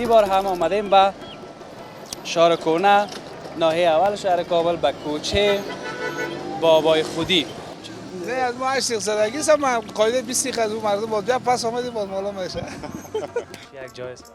این بار هم آمدیم به شهر کونه، ناحیه اول شهر کابل، به کوچه بابای خودی. نه از ما 8 سالگی است، ما قاعده 20 دقیقه از اون مردم بود بیا پس آمدیم باز مالا میشه. یک جای است.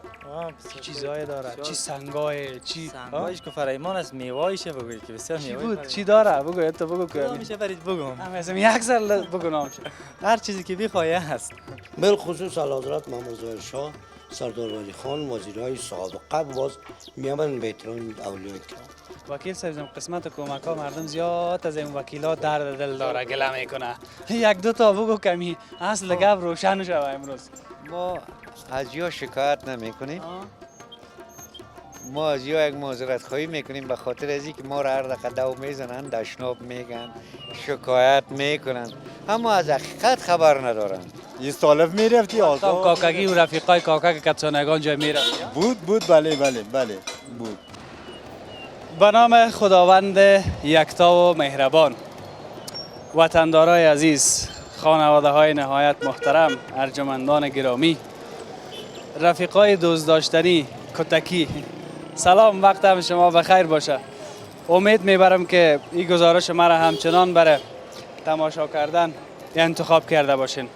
چی چیزایی داره؟ چی سنگای چی سنگایش که فرایمان است، میوایشه بگویید که بسیار چی میوای بود؟ چی داره؟ بگو تو بگو که میشه برید بگم. مثلا یک سر بگو نام چی. هر چیزی که بخوای هست. بالخصوص اعلیحضرت محمد ظاهر شاه، سردار ولی خان، وزیرای سابقه باز میامدن به احترام اولیاء کرام. وکیل صاحب قسمت کمک ها مردم زیاد از این وکیلا درد دل داره، گله میکنه. یک دو تا بگو کمی اصل گپ روشن شوه امروز. ما از یا شکایت نمی کنیم، ما از یا یک معذرت خواهی میکنیم به خاطر ازی که ما را هر دقیقه دو میزنن، دشناب میگن، شکایت میکنن، اما از حقیقت خبر ندارن. یه سالف میرفتی آزاد کاکگی و رفیقای کاکگ کتسانگان جای میرفتی؟ بود بله بود. به نام خداوند یکتا و مهربان، وطندارای عزیز، خانواده های نهایت محترم، ارجمندان گرامی، رفیقای دوست داشتنی کتکی، سلام، وقت هم شما بخیر باشه. امید میبرم که این گزارش مرا همچنان برای تماشا کردن انتخاب کرده باشین.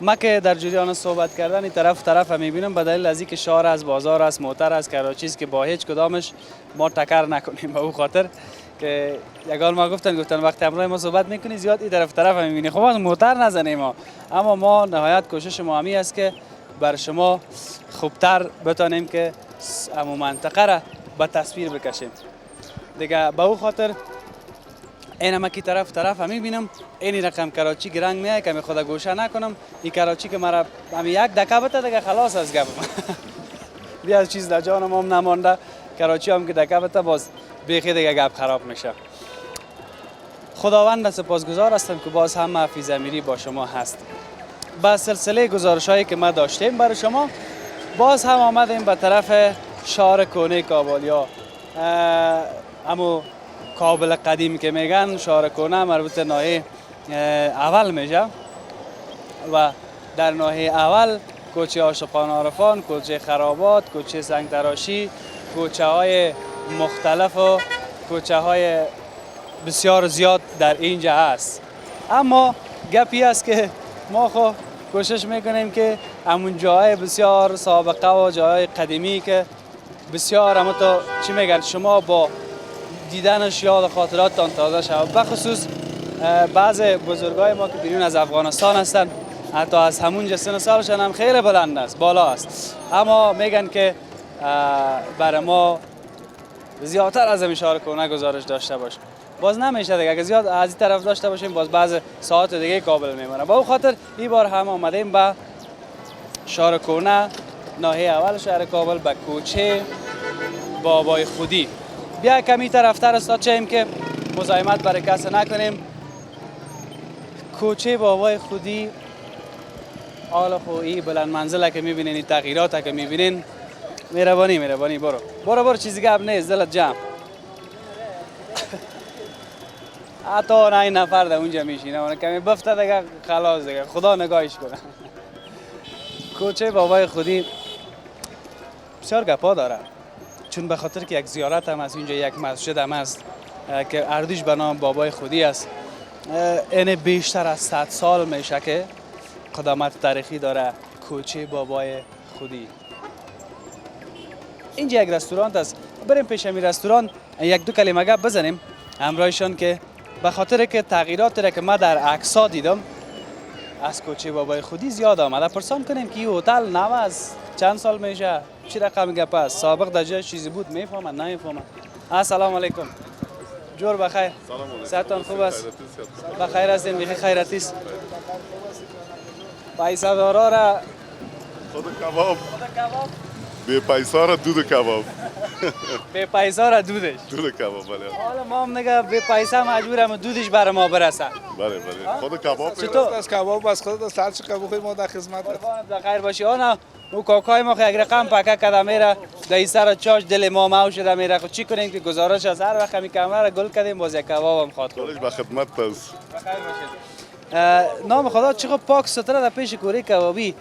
ما که در جریان صحبت کردن این طرف میبینم به دلیل از اینکه شهر از بازار است، موتر است، کراچی است که با هیچ کدامش ما تکر نکنیم. به او خاطر که یگان ما گفتن وقتی امروز ما صحبت میکنی زیاد این طرف میبینی، خب ما موتر نزنیم ما. اما ما نهایت کوشش ما همی است که بر شما خوبتر بتانیم که امو منطقه را به تصویر بکشیم دیگه. به او خاطر این هم کی طرف همی بینم این رقم کراچی گرنگ میای که خدا گوشه نکنم. این کراچی که مرا همی یک دکه بته دیگه خلاص از گپم. بیا از چیز در جانم هم نمانده. کراچی هم که دکه بته باز بیخی دیگه گپ خراب میشه. خداوند سپاسگزار هستم که باز هم حفیظ امیری با شما هست. با سلسله گزارش هایی که ما داشتیم برای شما باز هم آمدیم به طرف شهر کونه کابل، یا امو کابل قدیم که میگن. شهر کونه مربوط ناحیه اول میشه و در ناحیه اول کوچه عاشقان عارفان، کوچه خرابات، کوچه سنگ تراشی، کوچه های مختلف و کوچه های بسیار زیاد در اینجا هست. اما گپی است که ما خو کوشش میکنیم که همون جاهای بسیار سابقه و جاهای قدیمی که بسیار همون تا چی میگن شما با دیدنش یاد خاطراتتان تازه شود. بخصوص بعض بزرگای ما که بیرون از افغانستان هستن، حتی از همون سن سالشان هم خیلی بلند است، بالا است، اما میگن که برای ما زیادتر از اشاره کنه گزارش داشته باشه. باز نمیشه دیگه، اگه زیاد از این طرف داشته باشیم باز بعض ساعت دیگه کابل میمونه. با اون خاطر این بار هم آمدیم به شهر کونه، ناحیه اول شهر کابل، به کوچه بابای خودی. بیا کمی طرفتر استاد چیم که مزاحمت برای کس نکنیم. کوچه بابای خودی حالا خو این بلند منزله که میبینین، این تغییرات که میبینین، مهربانی برو چیزی گپ نیست، دلت جمع. حتی این نفر در اونجا میشینه، اون کمی بفته دیگه خلاص دیگه، خدا نگاهش کنه. کوچه بابای خودی بسیار گپا داره، چون به خاطر که یک زیارت هم از اینجا، یک مسجد هم است که اردیش به نام بابای خودی است. این بیشتر از 100 سال میشه که قدامت تاریخی داره کوچه بابای خودی. اینجا یک رستوران است، بریم پیش این رستوران یک دو کلمه گپ بزنیم همراهشان، که به خاطر که تغییراتی را که ما در عکس‌ها دیدم از کوچه بابای خودی زیاد آمده. پرسان کنیم که این هتل نو از چند سال میشه، چی رقم گپ است، سابق در جای چیزی بود، میفهمن نمیفهمن؟ السلام علیکم. جور بخیر. سلام علیکم. صحتتان خوب است؟ بخیر هستین؟ بخیر خیرتی است. پیسه دارا را خود کباب. به پیسه را دود کباب. به پیسه را دودش. دود کباب بله. حالا ما هم نگه به پیسه مجبورم دودش برای ما برسه. بله. خود کباب. چطور؟ از کباب از خود از هر چی کباب ما در خدمت. قربانت بخیر باشی. آنا او کاکای ما خیلی رقم پکه کده میره در سر چاش دل ما ماو شده میره. خود چی کنیم که گزارش از هر وقت می کامره گل کردیم باز یک کباب هم خواد. خودش به خدمت است. بخیر باشید. نام خدا چقدر پاک ستره در پیش کوره کبابی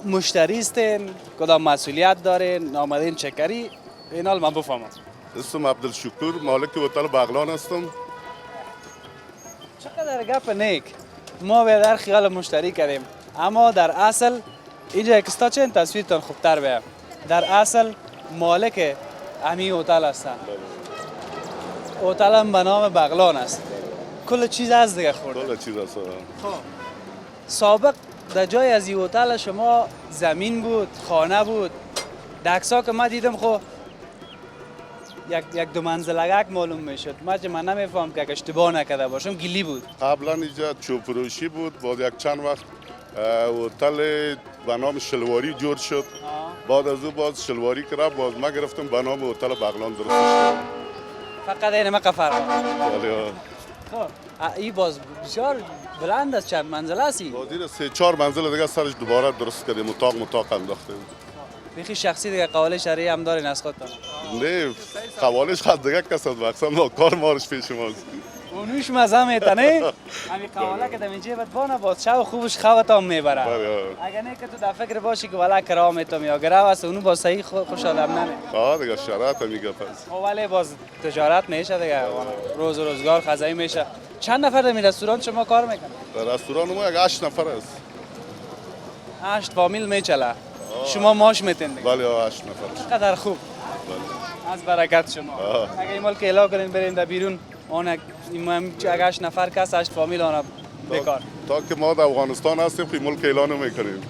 مشتری استین، کدام مسئولیت دارین، آمدین چکری، این حال من بفهمم. اسم عبدالشکور مالک هتل بغلان هستم. چقدر گپ نیک. ما به در خیال مشتری کردیم، اما در اصل اینجا اکستا چند تصویرتان خوبتر بیام. در اصل مالک امی هتل هستن. هتل هم به نام بغلان است. کل چیز از دیگه خورده. کل چیز هست. سابق در جای از این هتل شما زمین بود، خانه بود. دکسا که من دیدم خب یک دو منزلگک معلوم میشد. من نمیفهم که اشتباه نکرده باشم گلی بود. قبلا اینجا چوبفروشی بود. بعد یک چند وقت هتل به نام شلواری جور شد. بعد از او باز شلواری کرد. باز ما گرفتم به نام هتل بغلان درست شد. فقط این مقفر. بله. خب این باز بسیار بلند است. چند منزل است این؟ بازی را 3-4 منزل دیگه سرش دوباره درست کردیم. اتاق انداختیم. بیخی شخصی دیگه قواله شرعی هم دارین از خودتان؟ نه قوالش خود دیگه کس از مقصد ما کار مارش پیش ماست. اونوش مزه میتنه همین قواله که دم جیبت بانه باز شو خوبش خواتام میبره. اگر نه که تو در فکر باشی که والا کرامتم یا گرو است اونو با صحیح خوش آدم نمی. دیگه شرایط میگه پس. ولی باز تجارت میشه دیگه. روز روزگار خزایی میشه. چند نفر در رستوران شما کار میکنن؟ در رستوران ما یک 8 نفر است. 8 فامیل میچله. شما ماش میتین دیگه. بله 8 نفر. چقدر خوب. از برکت شما. اگه این مال که اعلام کنین برین در بیرون اون این 8 نفر کس 8 فامیل آن بیکار. تا که ما در افغانستان هستیم خیلی ملک اعلان میکنیم.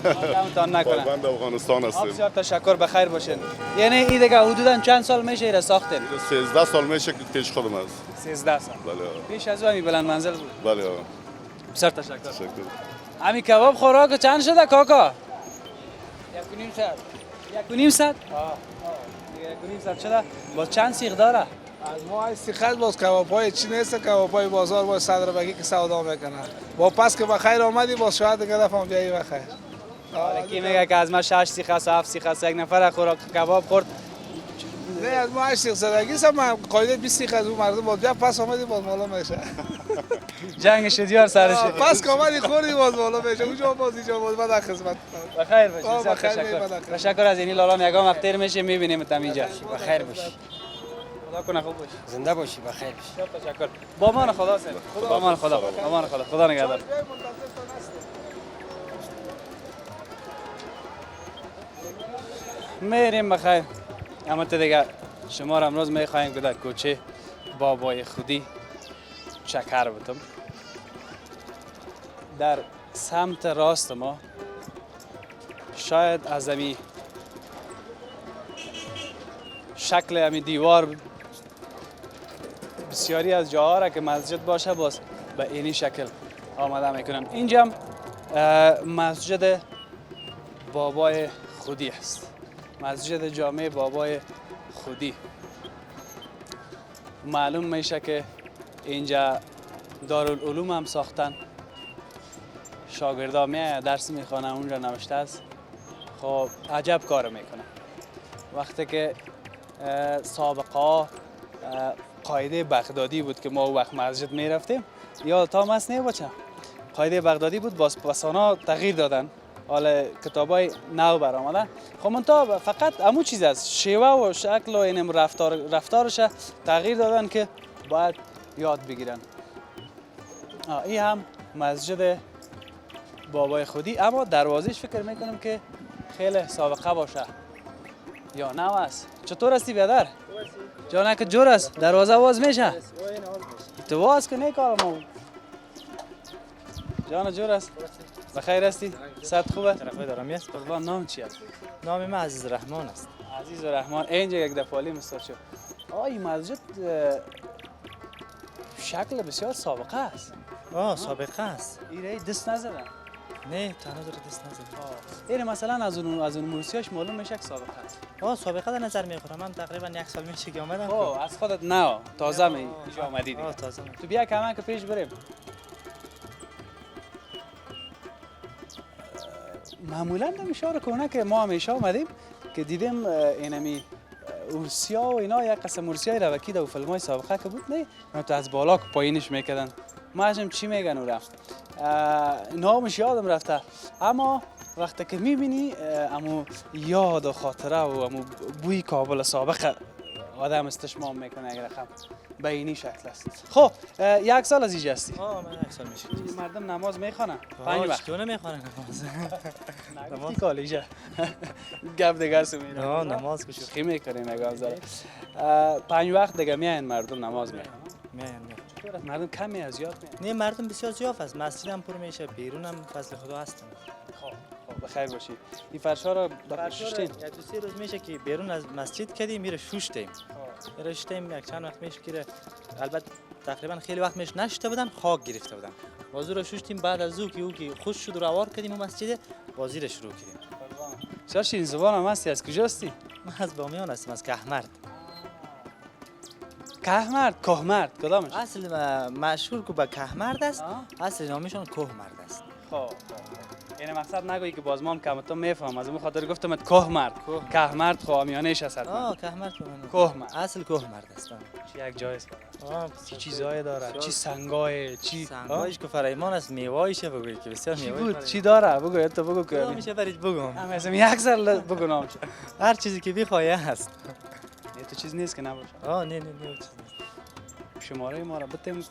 کمتان نکنه. بند افغانستان هستیم. بسیار تشکر بخیر باشین. یعنی این دیگه حدودا چند سال میشه ایره ساختین؟ 13 سال میشه که پیش خودم است. 13 سال. بله. پیش از اون بلند منزل بود. بله. بسیار تشکر. تشکر. همین کباب خوراک چند شده کاکا؟ 1.5 ساعت. 1.5 ساعت؟ 1.5 ساعت شده. با چند سیخ داره؟ از ما استخدام باز کباب‌های چی نیست، کباب‌های بازار باز صدر بگی که سودا میکنن. با پس که بخیر آمدی باز شاید دیگه دفعه بیایی بخیر. کی میگه که از ما 6 سیخ است 7 سیخ است یک نفر خوراک کباب خورد. نه از ما 8 سیخ زدگی است من قاعده 20 سیخ از اون مردم باز بیا پس آمدی باز بالا میشه. جنگ شدیار سرش. پس که آمدی خوردی باز بالا میشه. اونجا باز اینجا باز بعد خدمت. بخیر باشی. بخیر تشکر. تشکر از اینی لالا یگام اختیر میشه میبینیم تا اینجا. بخیر باشی. خدا کنه خوب باشی. زنده باشی بخیر باشی. تشکر. با امان خدا سن. با امان خدا. امان خدا. خدا نگهدار. میریم بخیر. اما دیگه شما را امروز میخواهیم که در کوچه بابای خودی چکر بتم. در سمت راست ما شاید از امی شکل امی دیوار بسیاری از جاها را که مسجد باشه باز به اینی شکل آمده میکنن. اینجا مسجد بابای خودی است. مسجد جامع بابای خودی. معلوم میشه که اینجا دارالعلوم هم ساختن. شاگردا میاد درس میخوانن اونجا نوشته است. خب عجب کار میکنه. وقتی که سابقا قاعده بغدادی بود که ما وقت مسجد میرفتیم یا تا مس نه بچه قاعده بغدادی بود باز پسانا تغییر دادن. حالا کتابای نو برآمدن. خب منتها فقط همون چیز است شیوه و شکل و این رفتارش تغییر دادن که باید یاد بگیرن. این هم مسجد بابای خودی اما دروازش فکر میکنم که خیلی سابقه باشه یا نه است. چطور هستی بیادر؟ جانه که جور است دروازه واز میشه؟ تو واز که نیکارم جان جور است؟ بخیر هستی؟ صحت خوبه؟ طرفای دارم است. قربان نام چی است؟ نام من عزیز رحمان است. عزیز رحمان. اینجا یک دفعه مستر شد. این مسجد شکل بسیار سابقه است. سابقه است. ایره دست نزدن. نه تنها داره دست نزده. این مثلا از اون مرسیاش معلوم میشه که سابقه است. سابقه در نظر میخوره. من تقریبا 1 سال میشه که اومدم. از خودت نه تازه اینجا آمدی دیگه. تازه. تو بیا کمان که پیش بریم. معمولا اشاره کنه که ما همیشه آمدیم که دیدیم اینمی ارسیا و اینا یک قسم ارسیای روکی در فیلم‌های سابقه که بود نه تو از بالا پایینش میکردن ماشم چی میگن او را نامش یادم رفته، اما وقتی که میبینی امو یاد و خاطره و امو بوی کابل سابق آدم استشمام میکنه اگر خب به اینی شکل است. خب یک سال از اینجا هستی؟ من یک سال میشه. مردم نماز میخوانن 5 وقت؟ چطور نمیخوانه نماز؟ نماز کالجه گپ دیگه سمیره. نماز کشو خی میکنیم اگر زره 5 وقت دیگه میاین مردم نماز میخوانن. میان. مردم کمی از یاد میان. نه مردم بسیار زیاد است. مسجد هم پر میشه، بیرون هم فضل خدا هستن. خب بخیر باشی. این فرشا را بپوشتین؟ یک دو سه روز میشه که بیرون از مسجد کردیم میره شوشتیم. میره شوشتیم یک چند وقت میشه که البته تقریبا خیلی وقت میشه نشته بودن، خاک گرفته بودن. بازو رو شوشتیم، بعد از او که خوش شد و روار کردیم و مسجد بازی رو شروع کردیم. چرا شیرین زبان هم هستی؟ از کجاستی؟ من از بامیان هستم، از کهمرد. کهمرد کدامش؟ اصل مشهور که به کهمرد است، اصل نامشون کهمرد است. خب یعنی مقصد نگویی که باز ما هم کم تو میفهم، از اون خاطر گفتم کهمرد خوامیانش هست. کهمرد کهمرد اصل کهمرد است. چی یک جای است؟ چی چیزایی داره؟ چی سنگای چی؟ سنگایش که فرایمان است، میوایشه بگویی که بسیار چی میوای بود؟ چی داره؟ بگو تو بگو که میشه برید بگم. هم از یک سر بگو نام. هر چیزی که بخوای هست. یه تو چیز نیست که نباشه. نه چیز نیست. شماره ما را بتیم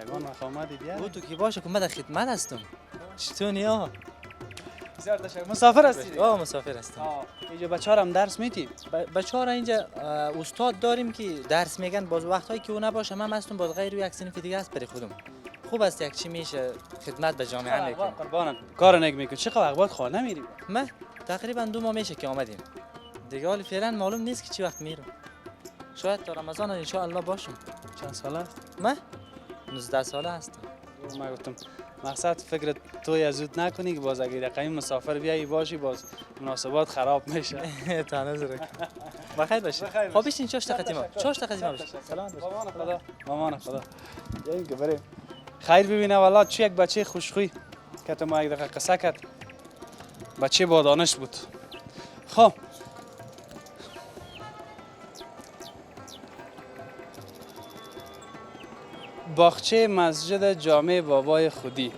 یگان وقت آمدی بیا. او تو که باشه که من در خدمت هستم. چطور نیا؟ بسیار تشکر. مسافر هستی؟ مسافر هستم. اینجا بچه‌ها هم درس میدیم. بچه‌ها اینجا استاد داریم که درس میگن، باز وقتایی که او نباشه من هستم، باز غیر یک صنف دیگه است برای خودم. خوب است یک چی میشه خدمت به جامعه میکنیم. قربانت کار نگ میکنی. چقدر وقت خانه میری؟ من تقریبا 2 ماه میشه که آمدیم. دیگه حالا فعلا معلوم نیست که چی وقت میرم. شاید تا رمضان ان شاء الله باشم. چند ساله است؟ من 19 ساله هستم. من گفتم مقصد فکر توی زود نکنی که باز اگه رقمی مسافر بیایی باشی باز مناسبات خراب میشه. تنظر بخیر باشه. خب بشین چاش تقدیم ما. سلام باشه. مامان خدا. یعنی که بریم. خیر ببینه والله چه یک بچه خوشخوی که تو ما یک دقیقه قصه کرد. بچه با دانش بود. خب باغچه مسجد جامع بابای خودی.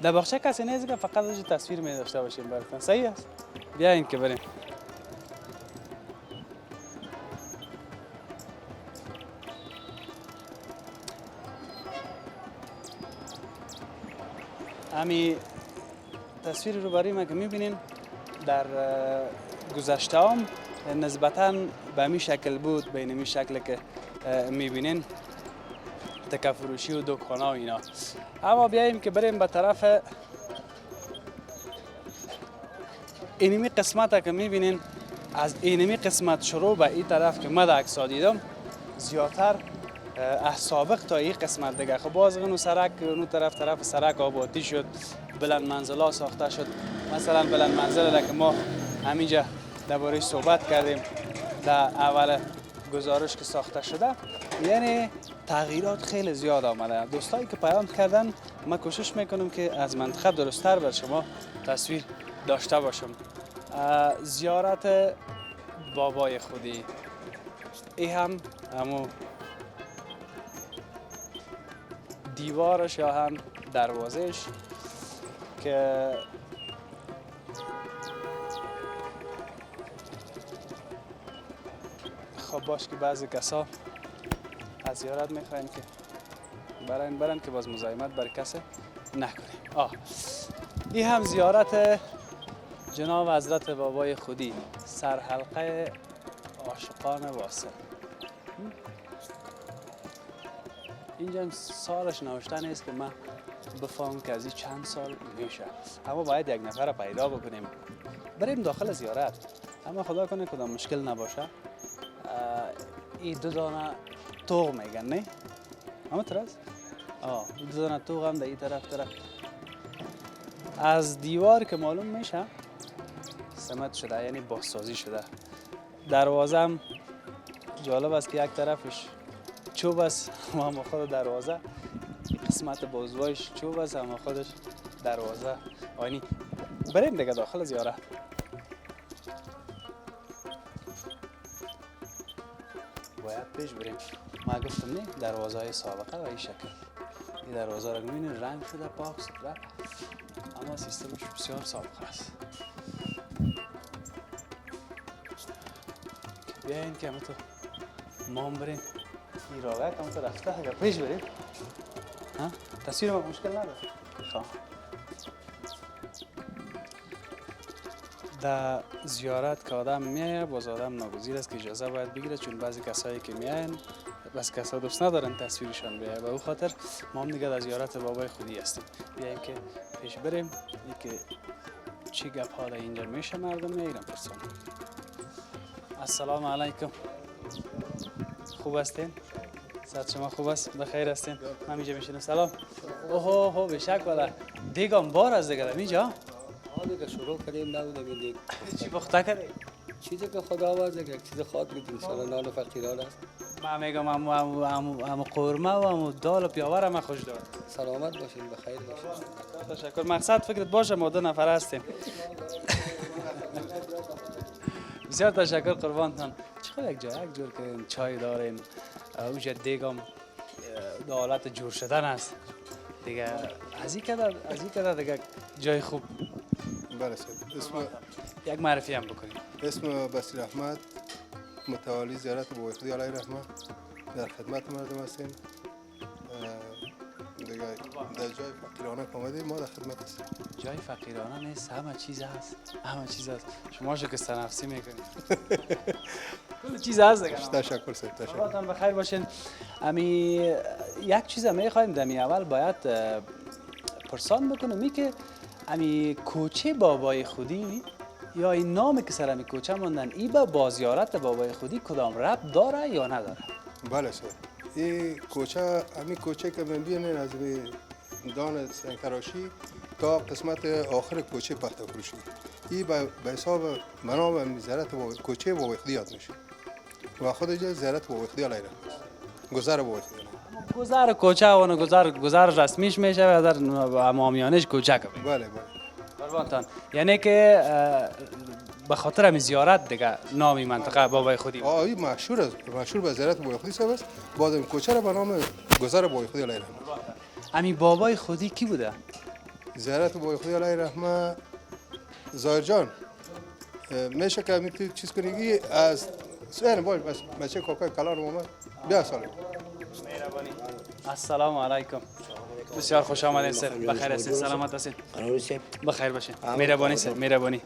در باغچه کسی نیست که فقط از تصویر می داشته باشیم براتون. صحیح است؟ بیاین که بریم. امی تصویر رو برای ما که میبینین در گذشته هم نسبتاً به می شکل بود، به این شکل که میبینین تکه فروشی و دکان‌ها و اینا. اما بیاییم که بریم به طرف اینمی قسمت که میبینین، از اینمی قسمت شروع به این طرف که من در عکس‌ها دیدم زیادتر از سابق تا این قسمت دیگه. خب باز اون سرک اون طرف سرک آبادی شد، بلند منزلا ساخته شد. مثلا بلند منزل که ما همینجا درباره‌اش صحبت کردیم در اول گزارش که ساخته شده، یعنی تغییرات خیلی زیاد آمده. دوستایی که پیام کردن من کوشش میکنم که از منطقه درست‌تر بر شما تصویر داشته باشم. زیارت بابای خودی، این هم همو دیوارش یا هم دروازهش که خب باش که بعضی کسا از زیارت میخواین که برن که باز مزاحمت بر کسی نکنیم. این هم زیارت جناب حضرت بابای خودی، سرحلقه عاشقان واصل. اینجا سالش نوشته نیست که من بفهم که از این چند سال میشه، اما باید یک نفر پیدا بکنیم بریم داخل زیارت. اما خدا کنه کدام مشکل نباشه. این 2 دانه توغ میگن نه؟ اما ترس؟ این 2 دانه توغ هم در این طرف از دیوار که معلوم میشه سمت شده، یعنی بازسازی شده. دروازه هم جالب است که یک طرفش چوب است و هم خود دروازه، قسمت بازوایش چوب است هم خودش دروازه. آینی بریم دیگه داخل زیارت. باید پیش بریم. ما گفتم نه دروازه های سابقه و این شکل. این دروازه را می‌بینید رنگ شده پاک سوتره، اما سیستمش بسیار سابقه است. بیاین که همه تو ما بریم این راوه که همه تو رفته اگر پیش بریم تصویر ما مشکل نداره. خواه در زیارت که آدم میایه باز آدم ناگزیر است که اجازه باید بگیره، چون بعضی کسایی که میاین بس کسا دوست ندارن تصویرشان بیایه. به او خاطر ما هم دیگه در زیارت بابای خودی هستیم. بیاییم که پیش بریم این که چی گپ ها اینجا میشه مردم میگیرن پرسان. السلام علیکم، خوب هستین؟ صحت شما خوب است؟ بخیر هستین؟ من اینجا میشینم. سلام. اوه بشک والا دیگم بار از دیگه اینجا دیگه شروع کردیم نبوده دیگه. چی پخته کردی؟ چیزی که خدا آورده یک چیز خاط بدیم سال نان فقیران است. من میگم امو قورمه و امو دال و پیاور هم خوش دارم. سلامت باشین، بخیر باشین. تشکر. مقصد فکرت باشه ما 2 نفر هستیم. بسیار تشکر قربانتان. چقدر یک جور کردین، چای دارین، اوجه دیگم به حالت جور شدن است دیگه. از این کدر دیگه جای خوب. بله سید. یک معرفی هم بکنیم. اسم بصیر احمد، متوالی زیارت بابای خودی علیه رحمه، در خدمت مردم هستیم. دیگه در جای فقیرانه آمدیم، ما در خدمت هستیم. جای فقیرانه نیست، همه چیز هست. شما شکست نفسی میکنید. کل چیز هست دیگه. تشکر سید، تشکر. خداتان بخیر باشین. یک چیز میخوایم دمی اول باید پرسان بکنم که کوچه بابای خودی یا این نامی که سر کوچه ماندن ای با بازیارت بابای خودی کدام ربط داره یا نداره؟ بله سید. این کوچه کوچه که من بیانین از دان سنگتراشی تا قسمت آخر کوچه پخته فروشی. این به حساب منام زیارت کوچه بابای خودی یاد میشه و خود اینجا زیارت بابای خودی علیه رحمه، گذر بابای خودی. گذر کوچه و گذر رسمیش میشه و در امامیانش کوچه که. بله. قربانتان. یعنی که به خاطر همین زیارت دیگه نامی منطقه بابای خودی. این مشهور است، مشهور به زیارت بابای خودی است. بعد این کوچه را به نام گذر بابای خودی علیه رحمه. همین بابای خودی کی بوده؟ زیارت بابای خودی علیه رحمه ظاهر جان میشه که همین چیز کنی از سوال باش بس بچه کاکای کلان اومد بیا سال. مهربانی. السلام علیکم. بسیار خوش آمدید سر. بخیر هستید؟ سلامت هستید؟ بخیر باشین. مهربانی سر. مهربانی.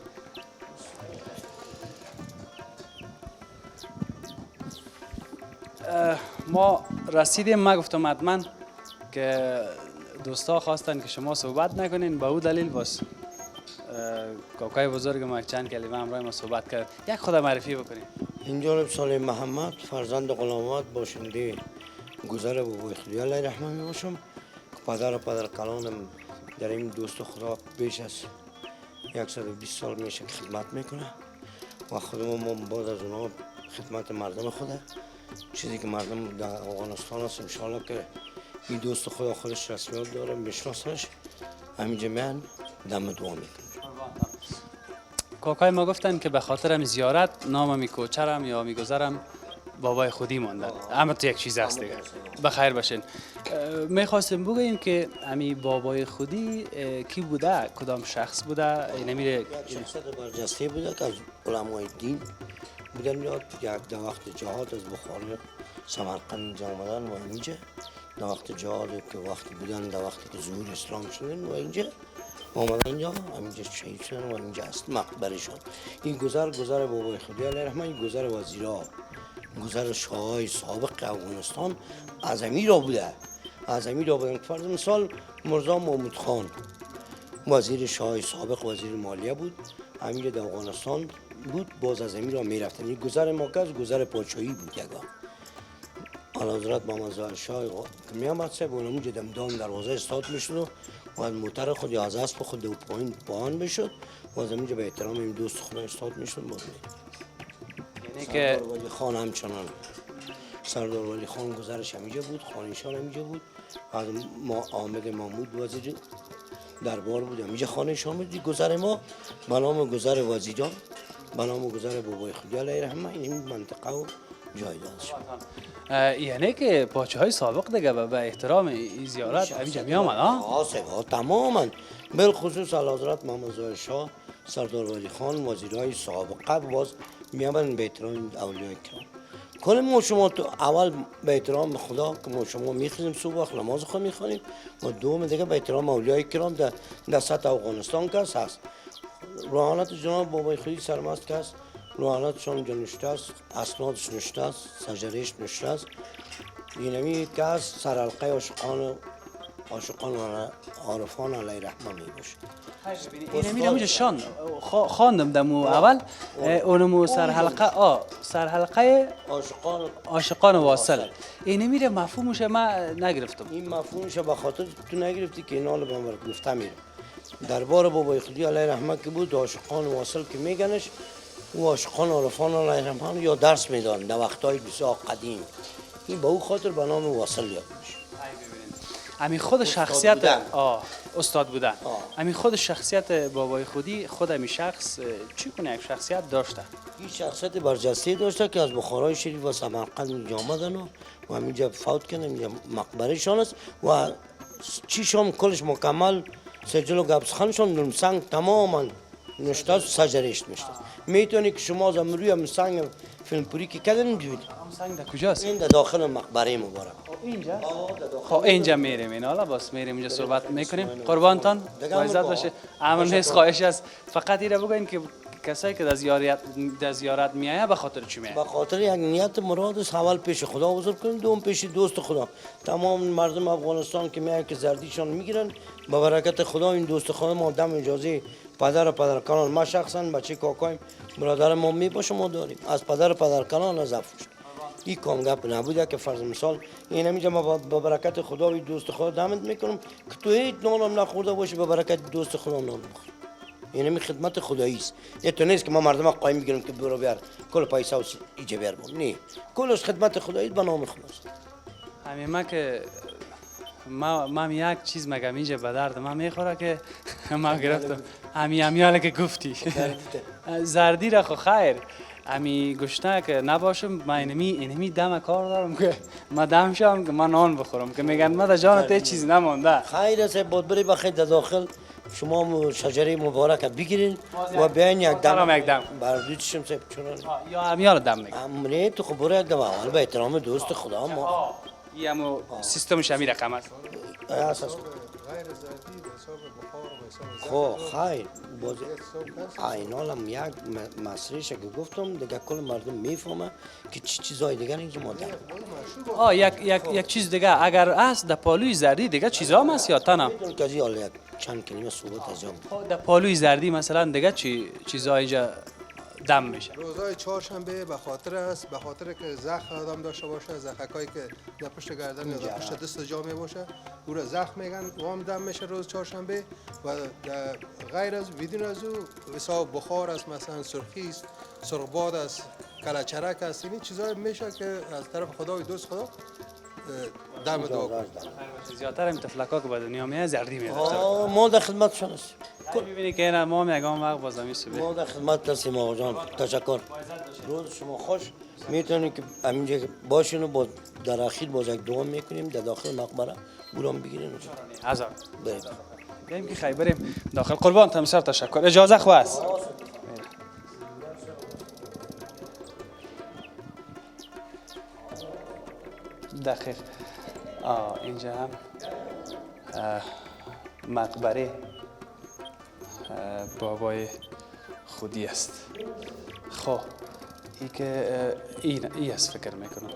ما رسیدیم. ما گفتم حتما که دوستا خواستن که شما صحبت نکنین، به او دلیل باز کاکای بزرگ ما چند کلمه همراه ما صحبت کرد. یک خود معرفی بکنین. اینجا سال محمد فرزند غلامات باشنده گذر بابای خودی علیه رحمه می باشم. پدر کلانم در این دوست خدا بیش از 120 سال میشه که خدمت میکنه و خودمون بعد از اونها خدمت مردم خوده. چیزی که مردم در افغانستان هست انشاءالله که این دوست خدا خودش رسمیات داره میشناسنش، همینجا من دم دعا میکنم. کاکای ما گفتن که به خاطر هم زیارت نام می کوچرم یا می گذرم بابای خودی ماندن. اما تو یک چیز هست دیگه. بخیر باشین. میخواستم بگوییم که امی بابای خودی کی بوده؟ کدام شخص بوده؟ یک شخصیت برجسته بوده که از علمای دین بودن میاد. در وقت جهاد از بخارا سمرقند اینجا آمدن و اینجا در وقت جهاد که وقتی بودن در وقتی که ظهور اسلام شدن و اینجا آمدن اینجا همینجا شهید شدن و اینجا است مقبرشان. این گذر بابای خودی علیه رحمه، این گذر وزیرا، گذر شاههای سابق افغانستان از امیر را بوده. از امیر را بودن. فرض مثال مرزا محمود خان وزیر شاههای سابق، وزیر مالیه بود، امیر در افغانستان بود، باز از امیر را میرفتن. این گذر ما که از گذر پادشاهی بود. یکا حضرت محمد ظاهر شاه که میامد صاحب اونمونجا دم دروازه استاد میشد و از موتر خود یا از اسب خود دو پایین میشد و از اینجا به احترام این دوست خود استاد میشد. یعنی که سردار ولی خان همچنان، سردار ولی خان گذرش همینجا بود، خانشان همینجا بود. از آمد محمود وزیر دربار بود، همینجا خانشان بود. گذر ما به نام گذر وزیران، به نام گذر بابای خودی علیه رحمه این منطقه و جای داد شد. یعنی که پاچه های سابق دیگه به احترام این زیارت همینجا می آمد ها؟ تماما بالخصوص اعلیحضرت محمد ظاهر شاه سردار ولی خان وزیرای سابقه باز میامدن به احترام اولیای کرام. کل ما شما تو اول به احترام خدا که ما شما میخونیم صبح وقت نماز خود میخونیم و دوم دیگه به احترام اولیای کرام در سطح افغانستان که هست. روحانیت جناب بابای خودی سرمست که هست، روحانیتشان اینجا نوشته است، اسنادش نوشته است، سجرهش نوشته است. اینمی که هست سرحلقه عاشقان و عارفان علیه رحمه می باشه. اینمی همینجا شان خواندم دمو اول اونمو سرحلقه عاشقان واصل. اینمی رو مفهومش ما نگرفتم. این مفهومش به خاطر تو نگرفتی که اینا رو به من گفته میره. دربار بابای خودی علیه رحمه که بود عاشقان واصل که میگنش و عاشقان عارفان علیه رحمه یا درس میدن در وقتهای بسیار قدیم. این به او خاطر به نام واصل یاد میشه. همین خود شخصیت استاد بودن. همین خود شخصیت بابای خودی خود همین شخص چی کنه یک شخصیت داشته؟ این شخصیت برجسته داشته که از بخارای شریف و سمرقند اینجا آمدن و همینجا فوت کردن، اینجا مقبره شان است و چیشان کلش مکمل سجل و گبسخانشان دون سنگ تماما نوشته است، سجرهش نوشته است. میتونی که شما از روی هم سنگ فیلم پوری که کردن ببینید. سنگ در کجاست؟ این در داخل مقبره مبارک. اینجا؟ خب اینجا میریم این حالا باز میریم اینجا صحبت میکنیم. قربانتان عزت باشه. امن نیست خواهش است فقط ایره بگوین که کسایی که در زیارت میایه به خاطر چی میایه؟ به خاطر یک نیت مراد است، اول پیش خدا بزرگ کنیم، دوم پیش دوست خدا. تمام مردم افغانستان که میایه که زردیشان میگیرن با برکت خدا این دوست خدا ما دم اجازه پدر و پدرکنان ما شخصا بچه کاکایم برادر ما میباشه ما داریم از پدر و پدرکنان از افروشت. این کام گپ نبوده که فرض مثال این همیشه ما با برکت خدا و دوست خدا دمت میکنم که تو هیچ نانم نخورده باشی به برکت دوست خدا نان بخور. این همی خدمت خدایی است. یه تو نیست که ما مردم قایم میگیرم که برو بیار کل پیسه و ایجا بیار بون. نه کلش خدمت خدایی به نام خداست. همین ما که ما یک چیز مگم اینجا به درد ما میخوره که ما گرفتم همیاله که گفتی زردی را خو خیر همی گشنه که نباشم من اینمی دم کار دارم که ما دم شم که من نان بخورم که میگن ما در جان ته چیز نمونده. خیر است بود بری بخیر در داخل شما شجره مبارک بگیرین و بیاین یک دم بردوچشم سب چونن یا همیال دم میگن امره تو خب برو یک دم اول به احترام دوست خدا ما این همو سیستمش همی رقم است. اساس غیر زردی به حساب بخار و به حساب خب خیر باز اینالم یک مسئلهش که گفتم دیگه کل مردم میفهمه که چی چیزای دیگر اینجا ماده. یک چیز دیگه اگر است در پالوی زردی دیگه چیزا هم است یا تنها؟ میدونم که حالا یک چند کلمه صحبت از جام. در پالوی زردی مثلا دیگه چیزا اینجا دم میشه؟ روزهای چهارشنبه به خاطر است، به خاطر که زخم آدم داشته باشه، زخمایی که در پشت گردن یا در پشت دست جا می باشه او را زخم میگن وام دم میشه روز چهارشنبه و غیر از بدون از او حساب بخار است، مثلا سرخی است، سرخباد است، کلچرک است، این چیزای میشه که از طرف خدا و دوست خدا دم دعا کنید. زیادتر این تفلکا که به دنیا میاد زردی میاد. ما در خدمتشون هستیم. میبینی که اینا ما میگم وقت بازمی صبح. ما در خدمت هستیم آقا جان. تشکر. روز شما خوش. میتونید که همینجا باشین و با در اخیر باز یک دعا میکنیم در داخل مقبره برام بگیرین. هزار. بریم که خیلی بریم داخل. قربان تمسر تشکر. اجازه خواست. دقیق. اینجا هم مقبره بابای خودی است. خب ای که ای است فکر میکنم.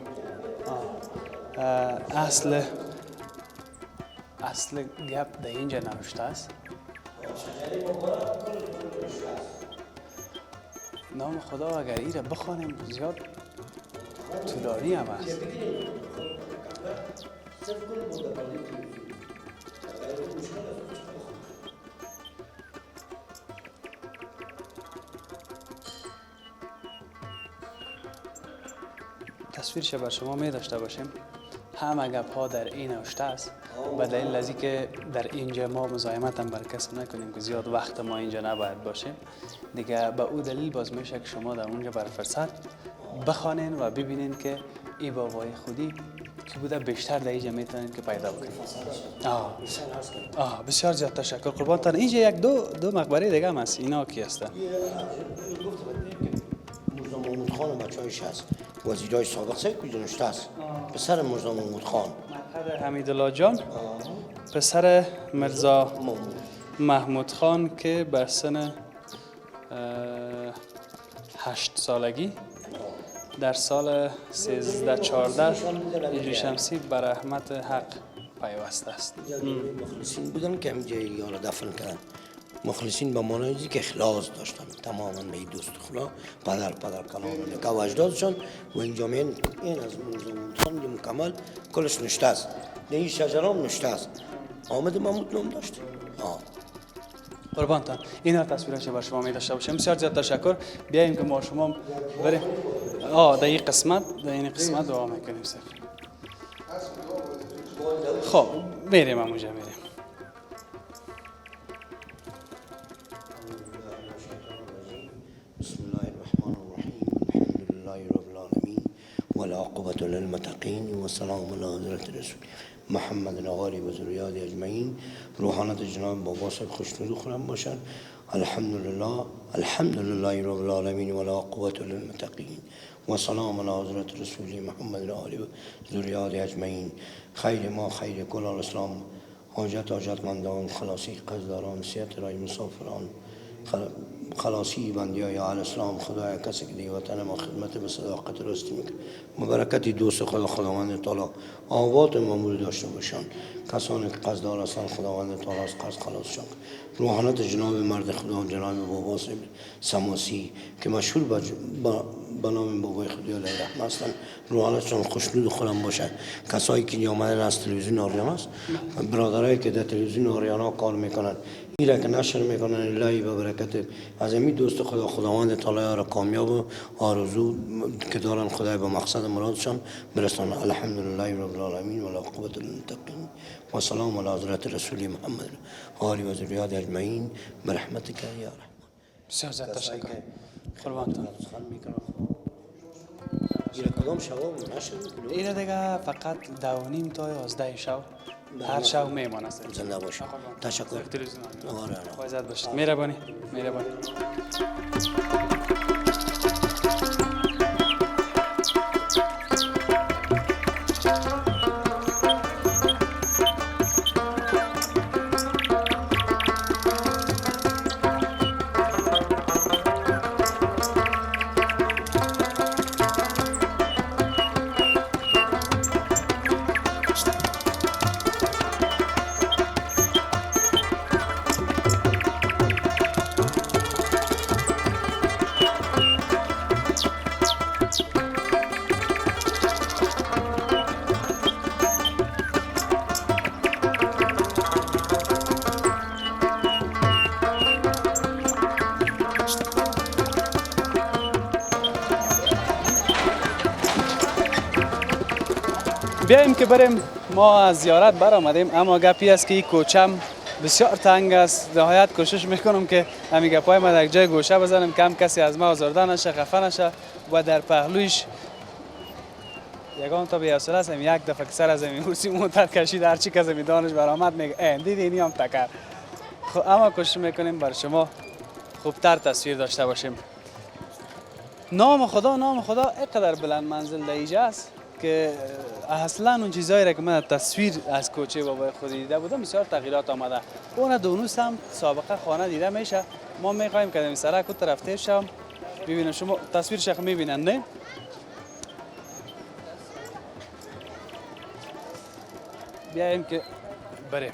اصل گپ در اینجا نوشته است. نام خدا اگر ای را بخوانیم زیاد طولانی هم است. تصویرش بر شما می داشته باشیم. همه گپ ها در این نوشته است به دلیل از اینکه در اینجا ما مزاحمت هم بر کس نکنیم که زیاد وقت ما اینجا نباید باشیم دیگه. به او دلیل باز میشه که شما در اونجا بر فرصت بخوانین و ببینین که ای بابای خودی که بوده بیشتر در اینجا میتونید که پیدا کنید. بسیار زیاد تشکر قربانتان. اینجا یک دو مقبره دیگه هم هست. اینا کی هستن؟ مرزا محمود خان بچه‌هاش هست. وزیرای سابق سه کجا نشسته است. پسر مرزا محمود خان. مقبره حمیدالله جان پسر مرزا محمود خان که به سن 8 سالگی در سال 1314 هجری شمسی بر رحمت حق پیوسته است. مخلصین بودن که همینجا یارو دفن کردن. مخلصین به معنای که اخلاص داشتن تماما به این دوست خدا پدر کلام که وجدادشان و اینجا این از مرزا محمود خان مکمل کلش نشته است. در این شجره هم نشته است. آمد محمود نام داشته. قربانتان اینا تصویرش بر شما می داشته باشم. بسیار زیاد تشکر. بیایم که ما شما بریم در این قسمت دعا میکنیم صرف. خب میریم همونجا میریم. بسم الله الرحمن الرحیم الحمد لله رب العالمین والعاقبة للمتقین والسلام علی حضرت رسول محمد آقای و ذریات اجمعین. روحانت جناب بابا صاحب خوشنود خورم باشد. الحمد لله رب العالمین والعاقبة للمتقین والسلام علی حضرت رسول محمد آقای و ذریات اجمعین. خیر ما خیر کل الاسلام، حاجتمندان، خلاصی قصداران، صحت رای مسافران، خلاصی بندیای اهل اسلام. خدایا کسی که دی وطن ما خدمت به صداقت راستی میکنه مبارکتی دوست خداوند تعالی آوات معمول داشته باشن. کسانی که قصددار هستند خداوند تعالی از قصد خلاصشان. روحانت جناب مرد خدا جناب بابا صاحب سماسی که مشهور به نام بابای خدا علیه رحمت هستند، روحانتشان خوشنود خورم باشد. کسایی که آمدن از تلویزیون آریانا است، برادرایی که در تلویزیون آریانا کار میکنند، ایرا که نشر میکنن الهی به برکت از این دوست خداوند تعالی را کامیاب و آرزو که دارن خدای به مقصد مرادشان برسانه. الحمدلله رب العالمین و العاقبة للمتقین و سلام علی حضرت رسول محمد آل و ذریات اجمعین برحمتک یا رحمان. بسیار زیاد تشکر قربانتان. ایرا کدام شباب نشر میکنه؟ اینا دیگه فقط 2:30 تا 11 شب هر شب میمانه. زنده باشه. تشکر. تلویزیون آره. باید باشید. مهربانی. بیاییم که بریم. ما از زیارت برآمدیم اما گپی است که این کوچم بسیار تنگ است. نهایت کوشش میکنم که همین گپای ما در جای گوشه بزنم کم کسی از ما آزرده نشه، خفه نشه و در پهلویش یگان تا به حوصله است. یک دفعه که سر از این کرسی موتر کشید هر چی که از دانش برآمد میگه دیدی اینی هم تکر. خب اما کوشش میکنیم بر شما خوبتر تصویر داشته باشیم. نام خدا اینقدر بلند منزل در اینجا است که اصلا اون چیزایی را که من تصویر از کوچه بابای خودی دیده بودم بسیار تغییرات آمده. اون دونوس هم سابقه خانه دیده میشه. ما میخوایم که این سرک اون طرف تیر شم ببینم. شما تصویرش میبینن نه؟ بیاییم که بریم.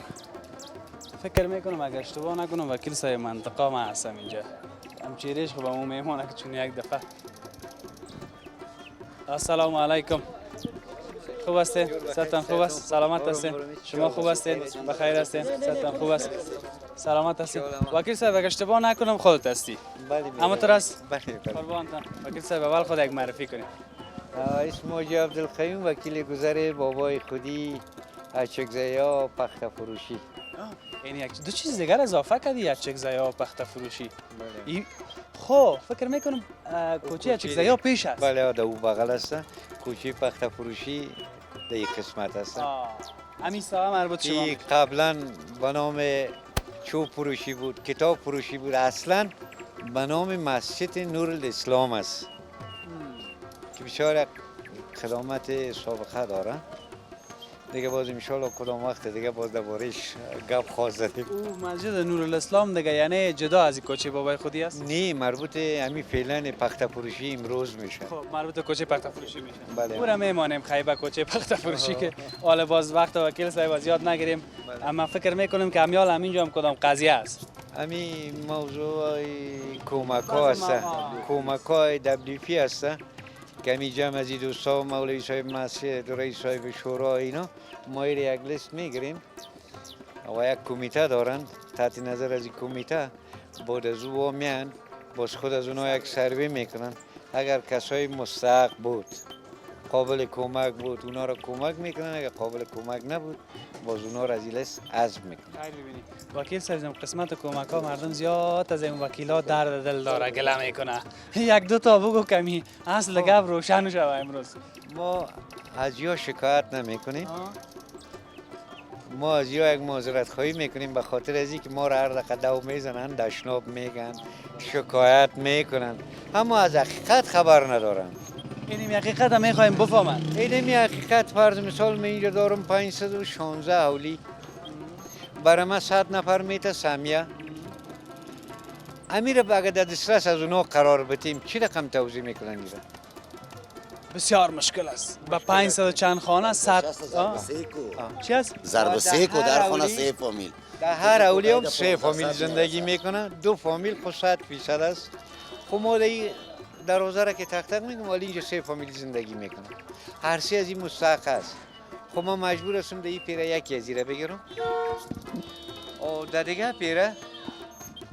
فکر میکنم اگر اشتباه نکنم وکیل صاحب منطقه ما هستم اینجا. همچیریش خب همون میمونه که چون یک دفعه. السلام علیکم. خوب هستین؟ صحتتان خوب است؟ سلامت هستین؟ شما خوب هستین؟ بخیر هستین؟ صحتتان خوب است؟ سلامت هستین؟ وکیل صاحب اگر اشتباه نکنم خودت هستی؟ بله. اما تو است؟ بله. قربانتان. وکیل صاحب اول خود یک معرفی کنید. اسم حاجی عبدالقیوم وکیل گذر بابای خودی اچکزیا پخت فروشی. این یک دو چیز دیگر اضافه کردی، یک چکزایا و پخته فروشی. خب فکر میکنم کوچه چکزایا پیش است. بله در او بغل است. کوچه پخته فروشی در یک قسمت است. همین ساعه مربوط شما. این قبلا به نام چوب فروشی بود، کتاب فروشی بود، اصلا به نام مسجد نور الاسلام است که بسیار خدمات سابقه داره. دیگه باز انشالله کدام وقت دیگه باز دربارش گپ خواست زدیم. او مسجد نور الاسلام دیگه یعنی جدا از این کوچه بابای خودی است؟ نه، مربوط همین فعلا پخته فروشی امروز میشه. خب مربوط به کوچه پخته فروشی میشه. بله. او را میمانیم خیبه کوچه پخته فروشی که حالا باز وقت وکیل صاحب از یاد نگیریم. اما فکر میکنیم که امیال همینجا هم کدام قضیه است. همین موضوع کمک ها هست، کمک های WP هست که همین جمع از این دوستا مولوی صاحب مسجد و رئیس صاحب شورا اینا ما یک لیست میگیریم و یک کمیته دارند. تحت نظر از این کمیته بعد از او میان باز خود از اونها یک سروی میکنن. اگر کسای مستحق بود قابل کمک بود اونا را کمک میکنن، اگر قابل کمک نبود باز اونا را از این لیست حذف میکنن. خیلی ببینید وکیل صاحب قسمت کمک ها مردم زیاد از این وکیلا درد دل داره گله میکنه. یک دو تا بگو کمی اصل گپ روشن شوه امروز. ما از یا شکایت نمیکنیم، ما از یا یک معذرت خواهی میکنیم به خاطر از اینکه ما را هر دقیقه دو میزنن، دشناب میگن، شکایت میکنن، اما از حقیقت خبر ندارن. اینیم حقیقت هم میخوایم بفهمن. اینمی حقیقت فرض مثال من اینجا دارم 516 اولی برای من 100 نفر میته سمیه امیر اگر در دسترس از اونها قرار بتیم چی رقم توضیح میکنن اینجا؟ بسیار مشکل است. با 500 چند خانه 100 چی است؟ ضرب سه کو در خانه 3 فامیل. در هر اولی هم 3 فامیل زندگی میکنن. 2 فامیل خود 100% است. خب ما دروازه را که تق تق میگم ولی اینجا 3 فامیل زندگی میکنن. هر سه از این مستحق است. خب ما مجبور هستم در این پیره یکی از ایره بگیرم و در دیگه پیره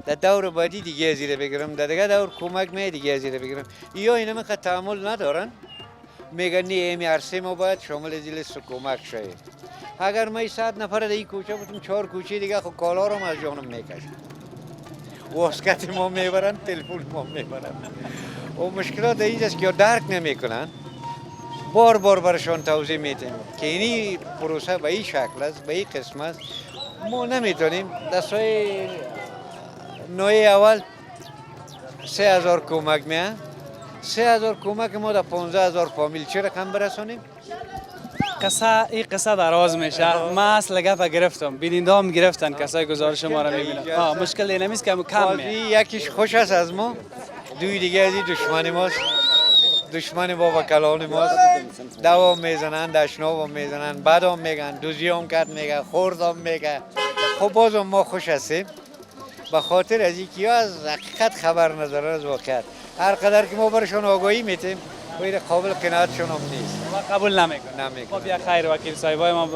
در دور بعدی دیگه از ایره بگیرم، در دیگه دور کمک می دیگه از ایره بگیرم. یا اینا من تحمل ندارن میگن نه ایمی عرصه ما باید شامل از لیست کمک شاید. اگر ما 100 نفر در این کوچه بودیم 4 کوچه دیگه خب کالا رو از جانم میکشن، واسکت ما میبرن، تلفن ما میبرن و مشکلات در اینجاست که درک نمیکنن. بار بار برشان توضیح میدیم که اینی پروسه به این شکل است، به این قسم است. ما نمیتونیم دستای نوع اول 3000 کمک میان، 3000 کمک ما در 15000 فامیل چه رقم برسونیم؟ این قصه دراز میشه. من اصل گپ گرفتم، بیننده هم گرفتن، کسای گزارش ما رو میبینن. مشکل این نمیست که کم میه. یکیش خوش است از ما، دوی دیگه از این دشمن ماست، دشمن بابا کلان ماست. دوام میزنن، دشناب میزنن، بدام میگن، دوزی هم کت میگن، خوردم میگن. خب بازم ما خوش هستیم به خاطر از اینکه از حقیقت خبر ندارن از واقعیت. هر قدر که ما برشان آگاهی میتیم غیر قابل قناعتشون هم نیست. ما قبول نمیکنیم. خب یا خیر وکیل صاحبای ما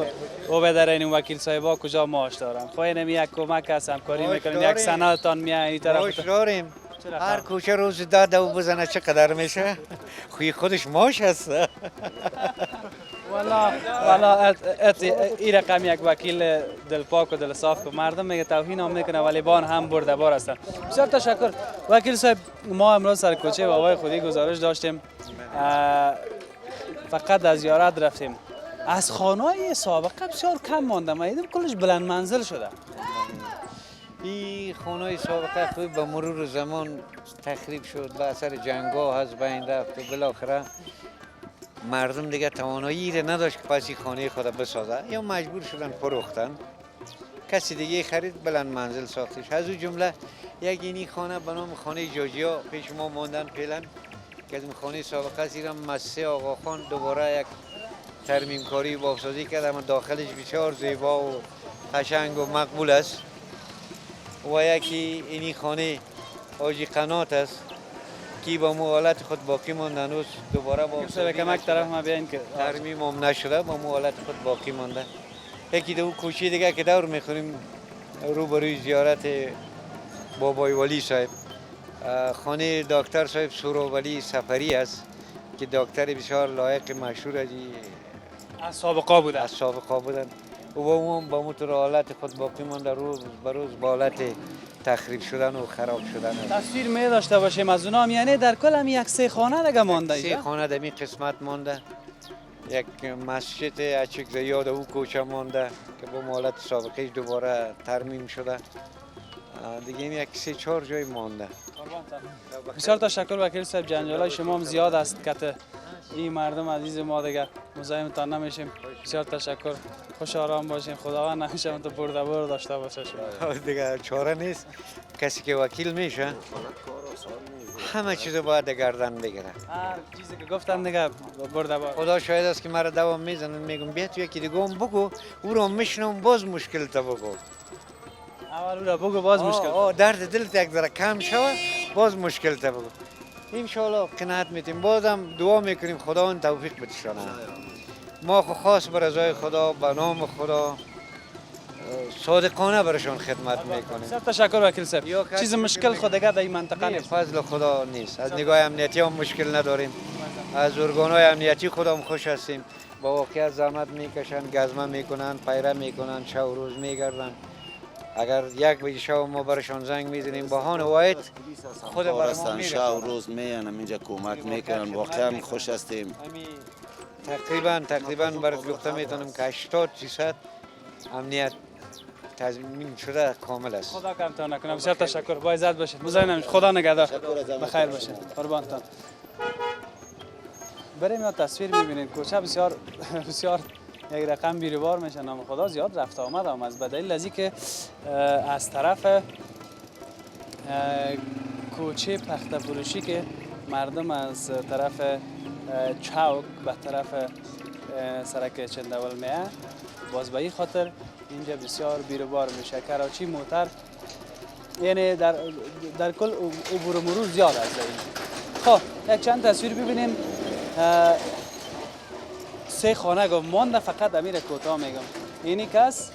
او بدرین وکیل صاحبا کجا معاش دارن؟ خو نمی یک کمک است همکاری میکنین، یک سندتان میای این طرف. معاش داریم. هر کوچه روز داد او بزنه چه قدر میشه؟ خوی خودش معاش هست. والا این رقم یک وکیل دلپاک و دلصاف به مردم میگه توهین هم میکنه ولی بان هم برده بار هستن. بسیار تشکر وکیل صاحب. ما امروز سر کوچه بابای خودی گزارش داشتیم، فقط از زیارت رفتیم. از خانه‌های سابقه بسیار کم مانده، من دیدم کلش بلند منزل شده. این خانه‌های سابقه خوب به مرور زمان تخریب شد، به اثر جنگ‌ها از بین رفت و بالاخره مردم دیگه توانایی را نداشت که پس این خانه خود بسازه یا مجبور شدن فروختن. کسی دیگه خرید بلند منزل ساختش. از اون جمله یک اینی خانه به نام خانه جاجیا پیش ما ماندن فعلا که از این خانه سابقه است. ایران مسجد آقا خان دوباره یک ترمیم کاری و بافسازی کرد، اما داخلش بسیار زیبا و قشنگ و مقبول است. و یکی اینی خانه حاجی قنات است که با حالت خود باقی مانده، هنوز دوباره با کمک طرف ما بیاین که ترمیم هم نشده، با حالت خود باقی مانده. یکی دو کوچه دیگه که دور میخوریم روبروی زیارت بابای ولی صاحب، خانه دکتر صاحب سورولی سفری است که دکتر بسیار لایق مشهور از سابقه بودن. از سابقه بودن. و با موتور حالت خود باقی مانده، روز به روز با حالت تخریب شدن و خراب شدن است. تصویر می داشته باشیم از اونام، یعنی در کل هم یک سه خانه دیگه مانده سه اینجا؟ خانه در این قسمت مانده، یک مسجد اچک یاد او کوچه مانده که با حالت سابقه دوباره ترمیم شده. دیگه این یک سه چهار جای مانده. بسیار تشکر وکیل صاحب، جنجالای شما هم زیاد است که این مردم عزیز ما دیگه مزاحمتان نمیشیم. بسیار تشکر، خوش آرام باشین، خداوند همیشه تو برده بر داشته باشه شما. دیگه چاره نیست، کسی که وکیل میشه همه چیز باید گردن بگیره. هر چیزی که گفتم دیگه برده بر. خدا شاید است که مرا دوام میزنن، میگم بیا تو یکی دیگه هم بگو، او رو میشنم باز مشکل تا بگو. اول او را بگو باز مشکل. درد دلت یک ذره کم شود باز مشکل تا بگو. انشالله قناعت میتیم، بازم دعا میکنیم خدا اون توفیق بتشانه. ما خو خاص بر رضای خدا به نام خدا صادقانه برشان خدمت میکنیم. بسیار تشکر وکیل صاحب. چیز مشکل خود دیگه در این منطقه نیست. فضل خدا نیست. از نگاه امنیتی هم مشکل نداریم، از ارگان‌های امنیتی خودم خوش هستیم. با واقعیت زحمت میکشن، گزمه میکنن، پیره میکنن، شب و روز میگردن. اگر یک بجه شب ما برشان زنگ میزنیم بهانه واحد خود بر ما شب و روز میان اینجا کمک میکنن، واقعا خوش هستیم. تقریبا برات گفته میتونم که 80% امنیت تضمین شده کامل است. خدا کمتان نکنه. بسیار تشکر، با عزت باشید. مزاحم نمیشه. خدا نگهدار. بخیر باشید. قربانتان. بریم یا تصویر میبینید کوچه بسیار بسیار یک رقم بیروبار میشه. نام خدا زیاد رفت آمد هم از بدلیل از که از طرف کوچه پخته فروشی که مردم از طرف چوک به طرف سرک چندول میه، باز به این خاطر اینجا بسیار بیروبار میشه. کراچی موتر یعنی در کل عبور و مرور زیاد است اینجا. خب یک چند تصویر ببینیم. سه خانه گفت مانده، فقط امیر کوتاه میگم. اینی کس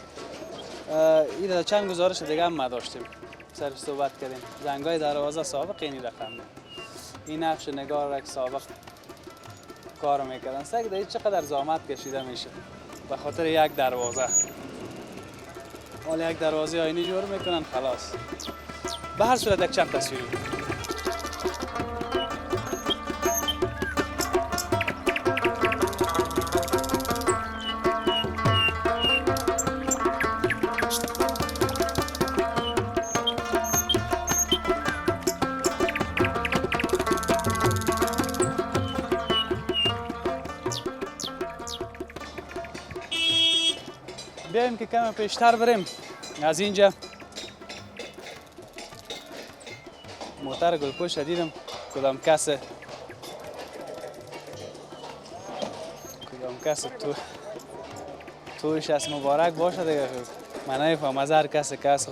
این چند گزارش دیگه هم ما داشتیم سر صحبت کردیم. زنگای دروازه سابق اینی رقم، این نقش نگار سابق کار میکردن. سگ دیگه چقدر زحمت کشیده میشه به خاطر یک دروازه. حالا یک دروازه آینی جور میکنن خلاص. به هر صورت یک چند تصویری. بیایم که کم پیشتر بریم. از اینجا موتر گلپوش دیدم. کدام کس توش از مبارک باشه دیگه. من نمیفهم از هر کس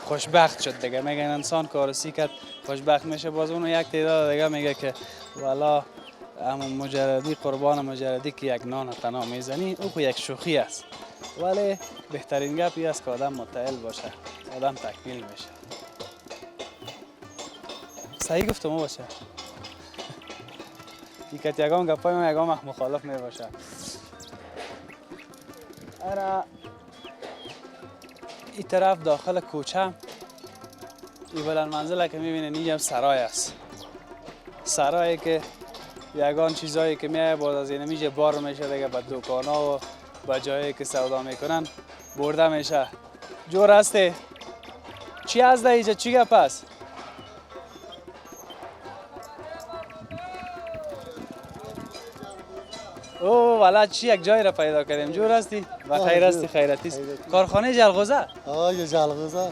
خوشبخت شد دیگه. میگن انسان کارسی کرد خوشبخت میشه. باز اونو یک تعداد دیگه میگه که والا اما مجردی قربان مجردی که یک نان تنها میزنی او خو یک شوخی است. ولی بهترین گپی است که آدم متعال باشه، آدم تکمیل میشه. صحیح گفتم باشه. دیگه یگان گپای من یگان مخالف نباشه. ارا این طرف داخل کوچه این بلند منزله که میبینین اینجا سرای است. سرایی که یگان چیزایی که میایه باز از این میشه بار میشه دیگه به دکانا و به جایی که سودا میکنن برده میشه. جور هسته؟ چی هست اینجا؟ چی گپ است؟ اوه والا چی یک جای را پیدا کردیم. جور هستی؟ و خیر هستی؟ خیرتی؟ کارخانه جلغوزه؟ آه یه جلغوزه.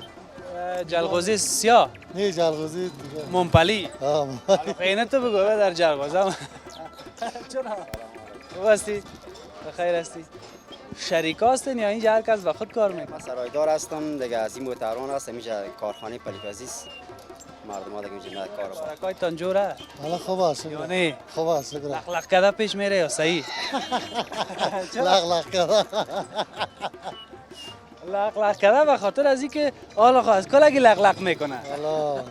جلغوزه سیاه؟ نه جلغوزه منپلی؟ خیلی تو بگو در جلغوزه. چرا؟ خوب هستی؟ بخیر هستی؟ شریک هستین یا اینجا هر کس به خود کار میکنه؟ من سرایدار هستم دیگه، از این موتران هستم. اینجا کارخانه پلیکازیس مردم ها دیگه اینجا کار میکنن. شرکایتان جوره؟ حالا خوب است. یا نه؟ خوب است. لق لق کده پیش میره یا صحیح؟ لق لق کده. لق لق کده به خاطر از اینکه حالا خواست کلاگی لق لق میکنه. حالا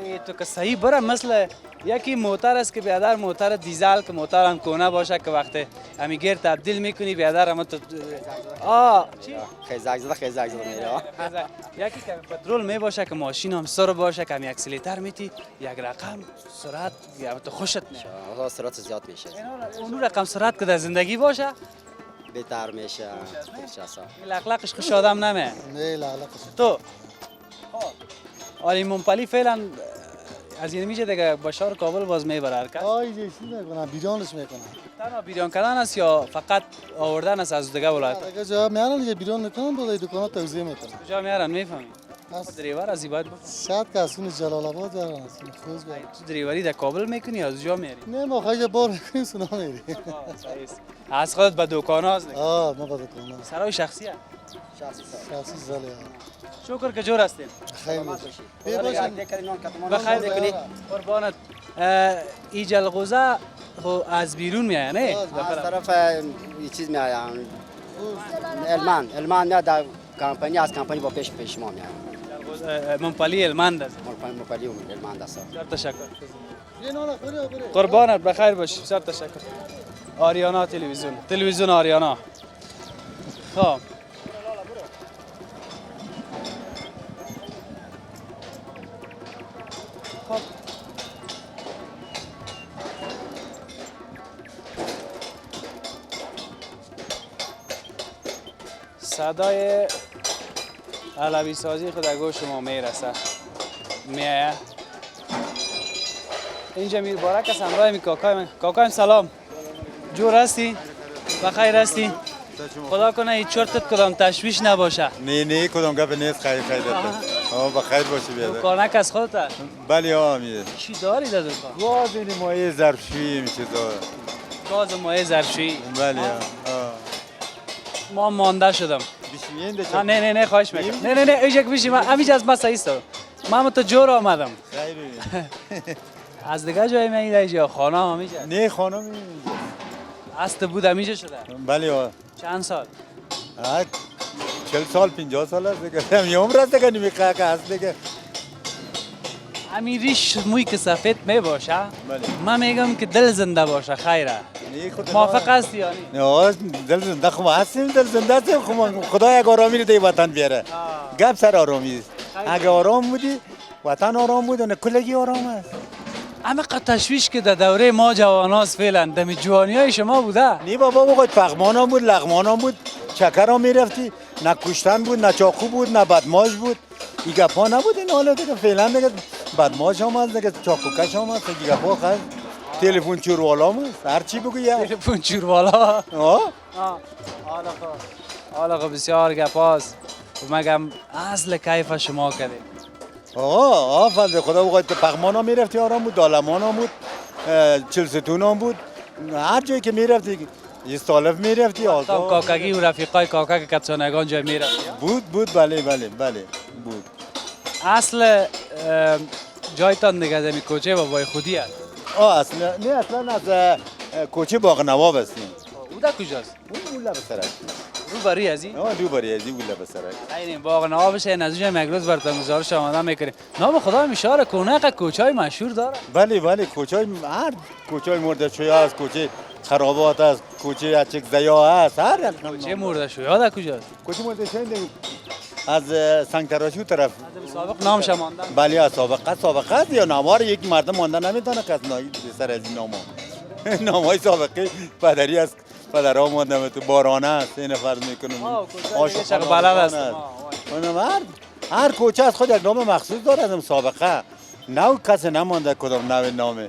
ای تو که صحیح بره مثل یکی موتر است که بیادر موتر دیزل که موتر هم کنه باشه که وقتی همی گیر تبدیل میکنی بیادر هم تو چی؟ خیزک زده میره. یکی که پترول می باشه که ماشین هم سر باشه که همی اکسیلیتر میتی یک رقم سرعت یا تو خوشت میاد. سرعت زیاد میشه. اون رقم سرعت که در زندگی باشه بهتر میشه. لقلقش خوش آدم نمه. نه لالا تو آلی منپلی فعلا از این میشه دیگه با شهر کابل باز میبره حرکت. اینجا چی میکنن؟ بیرونش میکنن. تنها بیرون کردن است یا فقط آوردن است از دیگه ولایت؟ اگه جا میارن دیگه بیرون میکنن با دکانات توزیع میکنن. کجا میارن میفهمی؟ دریور از باید بفهم. شاید که از اون جلال آباد دارن از این خوز بیارن. تو دریوری در کابل میکنی یا از جا میاری؟ نه ما خیلی بار میکنیم سونا میری. از خودت به دکان هاست دیگه؟ ما به دکان هاست. سرای شخصی هست؟ شخصی زاله. شکر که جور هستیم. خیلی بخیر بکنی. قربانت. ای جلغوزه از بیرون میاد نه؟ از طرف یه چیز میاد. المان میاد در کمپانی از کمپانی با پیش ما میاد. منپلی المان است. منپلی المان است. تشکر. قربانت بخیر باشی. بسیار تشکر. آریانا تلویزیون آریانا. خب صدای علوی سازی خود در گوش شما میرسه میایه اینجا میر بارک است همراه می کاکایم سلام جور هستی؟ بخیر هستی؟ خدا کنه هیچ چرتت کدام تشویش نباشه نه کدام گپ نیست خیر بخیر باشی بیادر دکانک از خودت؟ بله آمیه چی داری در دکان؟ گاز این مایه ظرفشویی این چیزا گاز مایه ظرفشویی بله ما مانده شدم بشین نه خواهش میکنم نه ایجا که بشیم همیشه از مسا ایستم من تو جور آمدم از دیگه جای من اینجا خانه هم همیشه نه خانه اینجا است بود همیشه شده بله چند سال 40 سال 50 سال است دیگه همین عمر است دیگه نمیخواه که هست دیگه همین ریش موی که سفید می باشه من میگم که دل زنده باشه خیره موافق هستی یا نه دل زنده خب هستیم دل زنده هستیم خدا یک آرامی رو دی وطن بیاره گپ سر آرامی است اگه آرام بودی وطن آرام بود و کلگی آرام است اما قد تشویش که در دوره ما جواناست فعلا دمی جوانی های شما بوده نه بابا بگوید پغمان بود لغمان بود چکر هم میرفتی نه کشتن بود نه چاقو بود نه بدماش بود این گپا نبود این حالا دیگه فعلا دیگه بدماش هم هست دیگه چاقو کش هم هست دیگه گپا هست تلفن چوروالا هم هست هر چی بگوی تلفن چوروالا حالا بسیار گپاست مگم اصل کیف شما کردیم فضل خدا بگوید پغمان هم میرفتی آرام بود دالمان هم بود چلستون هم بود هر جایی که میرفتی استالف میرفتی کاکگی و رفیقای کاکا که کتسانگان جای میرفتی بود بله بود اصل جایتان دیگه زمین کوچه و وای خودی هست اصلا از کوچه باغ نواب هستیم او در کجاست؟ اون لب سرک رو بری ازی؟ رو بری ازی اون لب سرک این باغ نوابش این از اونجا مگروز براتون گزارش آمدن میکنیم نام خدا میشاره کنه کوچه های مشهور داره بله کوچه های هر کوچه های مردشویی هست کوچه خرابات هست کوچه اچک زیا هست هر کوچه مردشویی ها در کجاست؟ کوچه مردشویی از سنگ تراشی طرف سابق نام شماندن بله سابقه است یا نامار یک مردم ماندن نمیتونه کس سر از این نامای سابقه پدری است پدرها ماندن تو بارانه است این فرض میکنم عاشق بلد است هر کوچه از خود یک نام مخصوص داره از سابقه نو کسی نمانده کدام نامه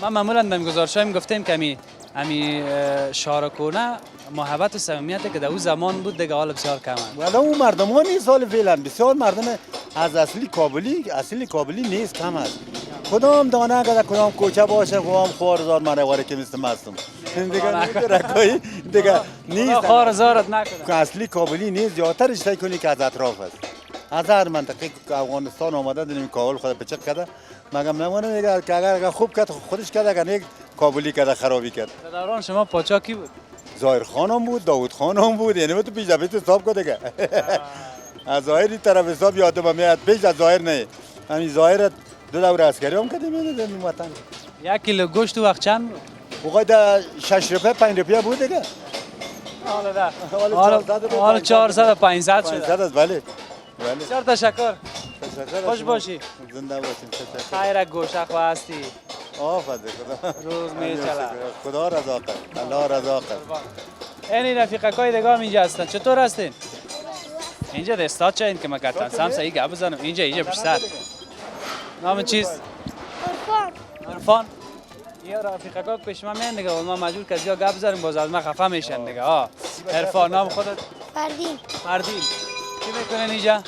ما معمولا در گزارش‌هایم گفتیم که امی شارکونه محبت و صمیمیتی که در اون زمان بود دیگه حالا بسیار کمه ولی اون مردمان این سال فعلا بسیار مردم از اصلی کابلی نیست کم است کدام دانه اگر کدام کوچه باشه کدام خوارزار منواره که مثل مستم دیگه نیست خوارزارت نکنه اصلی کابلی نیست زیادتر اشتای کنی که از اطراف است از هر منطقه که افغانستان آمده داریم کابل خود پچق کرده مگم نمونه میگه که اگر خوب کرد خودش کرد اگر یک کابلی کرده خرابی کرد در دوران شما پاچا کی بود؟ ظاهر خانم بود داوود خانم بود یعنی تو پیش حساب کرده که از ظاهری طرف حساب یادم میاد پیش از ظاهر نه همین ظاهرت 2 دوره اسکری هم کردیم اینو در این وطن. 1 کیلو گوشت وقت چند بود؟ بقای در 6 روپیه 5 روپیه بود دیگه. حالا ده حالا 400 و 500 شده. 500 است بله. بسیار تشکر. تشکر. خوش باشی. زنده باشین. تشکر. خیر گوشت خو هستی. آفرین خدا. روز میچلا. خدا رضا کنه. الله رضا کنه. این رفیقای دیگه هم اینجا هستن. چطور هستین؟ اینجا دستات چه این که من کتن سم صحیح گپ بزنم اینجا پسر. نام چیست؟ عرفان. یا رفیقا پیش من میان دیگه ما مجبور کردیم گپ بزنیم باز از ما خفه میشن دیگه. عرفان نام خودت؟ فردین. چی میکنین اینجا؟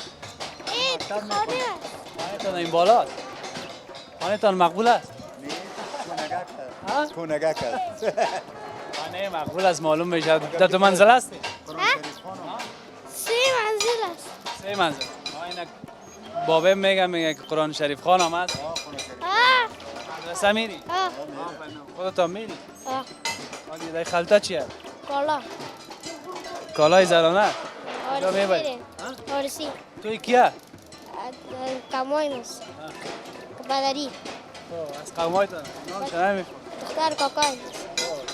خانه‌تان این بالا است. خانه‌تان مقبول است؟ کونگه کرد. خانه مقبول است معلوم میشه. در 2 منزل است؟ 3 منزل است. 3 منزل. اینا بابا میگه که قرآن شریف خان آمد. مدرسه میری؟ خودت هم میری؟ در خلطه چیه؟ کالا. کالای زرانه؟ آرسی. توی کیه؟ کمای ماست. بدری. از قومای تانه؟ نام چه نمی؟ دختر کاکای.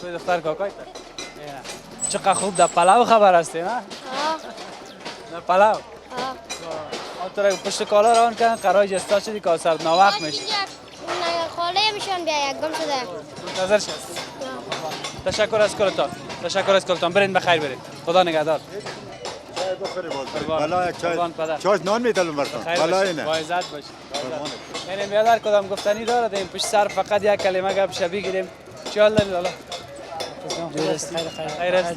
توی دختر کاکای تانه؟ چقدر خوب در پلاو خبر هستی نه؟ در پلاو؟ تو را پشت کالا ران کن قرار جستا شدی که سر ناوقت میشه. خاله میشون بیا یک گم شده. منتظر شد. تشکر از کارتان. برین بخیر برین. خدا نگهدار. بالا چای نان میدلم براتون. بالا اینه. با عزت باشی. یعنی بیادر کدام گفتنی داره این پشت سر فقط یک کلمه گپ شبی گیریم. چی حال داری لالا؟ خیر است.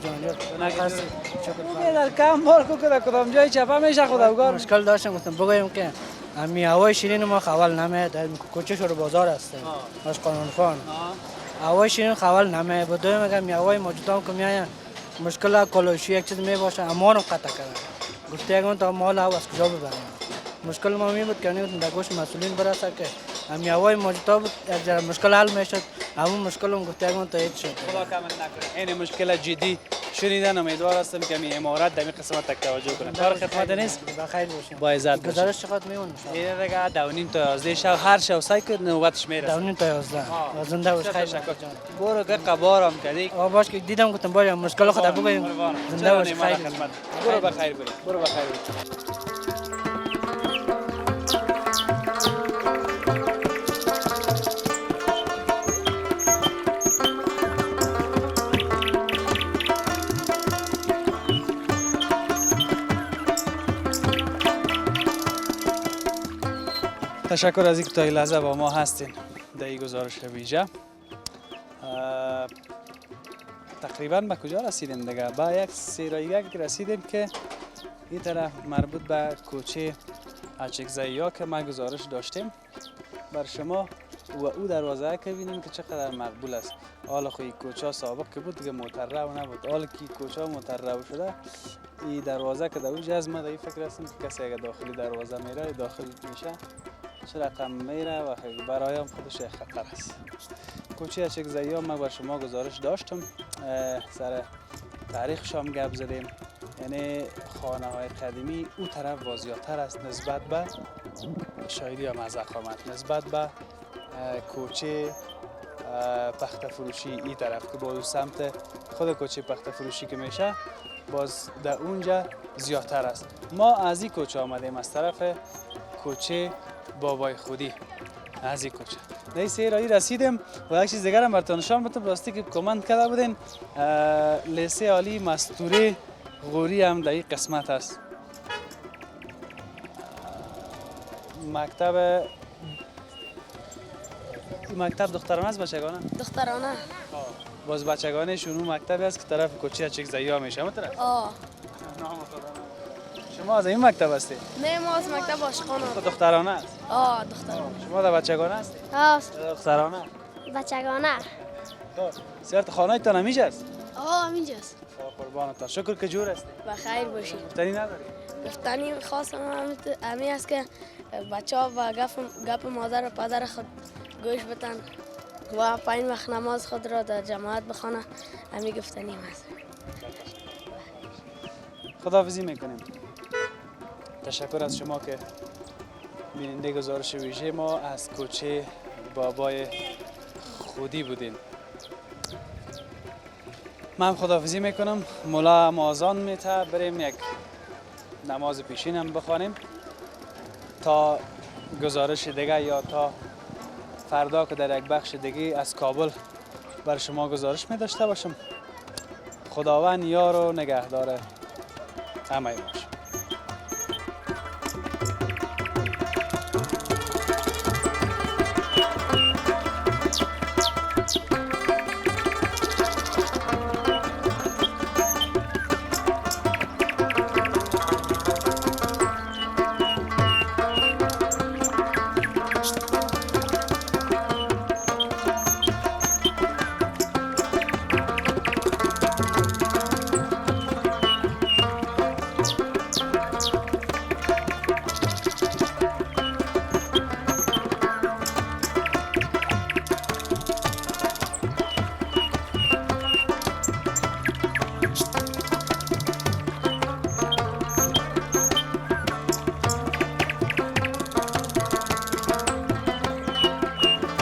در کم بار کو کدا کدام جای چپا میشه خداوگار. مشکل داشتم گفتم بگویم که امی هوای شیرین ما خول نمه در کوچه شور بازار هست. از قانون خان. هوای شیرین خول نمه بدوی میگم می هوای موجودام که میاین مشکل کالوشی یک چیز می باشه امانو قطع کردن. گفته اگه تا مال هوا از کجا ببرم. مشکل ما می بود که نیوتن در گوش مسئولین برسه که امی هوای موجودام از مشکل حل میشد. همون مشکل هم گفته اگه تا هیچ شد. خدا کمک نکنه. این مشکل جدی شنیدن امیدوار هستم که می امارات در این قسمت تک توجه کنه. کار خدمت نیست. بخیر باشین. با عزت باشین. گزارش چقدر میمونه؟ این دیگه 2:30 تا 11 شب هر شب سعی کن نوبتش میرسه. 2:30 تا 11. زنده باش خیر. برو که قبارم کردی. باش که دیدم گفتم باید مشکل خود بگویم. زنده باش خیر. برو بخیر برو بخیر. تشکر از اینکه تا این لحظه با ما هستین در این گزارش ویژه. تقریبا به کجا رسیدیم دیگه؟ با یک سیراییگه رسیدیم که این طرف مربوط به کوچه اچکزایی ها که ما گزارش داشتیم بر شما و او دروازه که ببینیم که چقدر مقبول است. حالا خو این کوچه سابق که بود دیگه مترو نبود، حالا که کوچه مترو شده این دروازه که در اوج از ما در این فکر هستیم که کسی اگه داخلی دروازه میره داخل میشه چه رقم میره و برای هم خودش خطر است. کوچه اچکزایی ها ما بر شما گزارش داشتم، سر تاریخش هم گپ زدیم. یعنی خانه های قدیمی او طرف واضح‌تر است نسبت به شاید یا مزخامت، نسبت به کوچه پخت فروشی این طرف که باز سمت خود کوچه پخت فروشی که میشه باز در اونجا زیادتر است. ما از این کوچه آمدیم، از طرف کوچه بابای خودی. از این کوچه در این سیرایی رسیدیم و یک چیز دیگر هم براتون نشان بدم. راستی که کامنت کرده بودین لیسه عالی مستوره غوری هم در این قسمت است. مکتب دخترانه است بچگانه؟ دخترانه. باز بچگانه شونو مکتبی است که طرف کوچه اچکزایی ها میشه همون طرف؟ شما از این مکتب هستی؟ نه ما از مکتب عاشقانه. دخترانه است؟ دخترانه. شما در بچگانه هستی؟ دخترانه؟ بچگانه. سیارت خانه تان همیشه است؟ همینجاست. قربانتان، شکر که جور هستی. بخیر باشی. گفتنی نداری؟ گفتنی خواستم همی است که بچه ها و گپ مادر و پدر خود گوش بتن و پایین وقت نماز خود را در جماعت بخوانه. همی گفتنی هست. خداحافظی میکنیم. تشکر از شما که بیننده گزارش ویژه ما از کوچه بابای خودی بودین. من خداحافظی میکنم. مولا هم آذان میته، بریم یک نماز پیشین هم بخوانیم تا گزارش دیگه یا تا فردا که در یک بخش دیگه از کابل بر شما گزارش می داشته باشم. خداوند یار و نگهدار همه ما.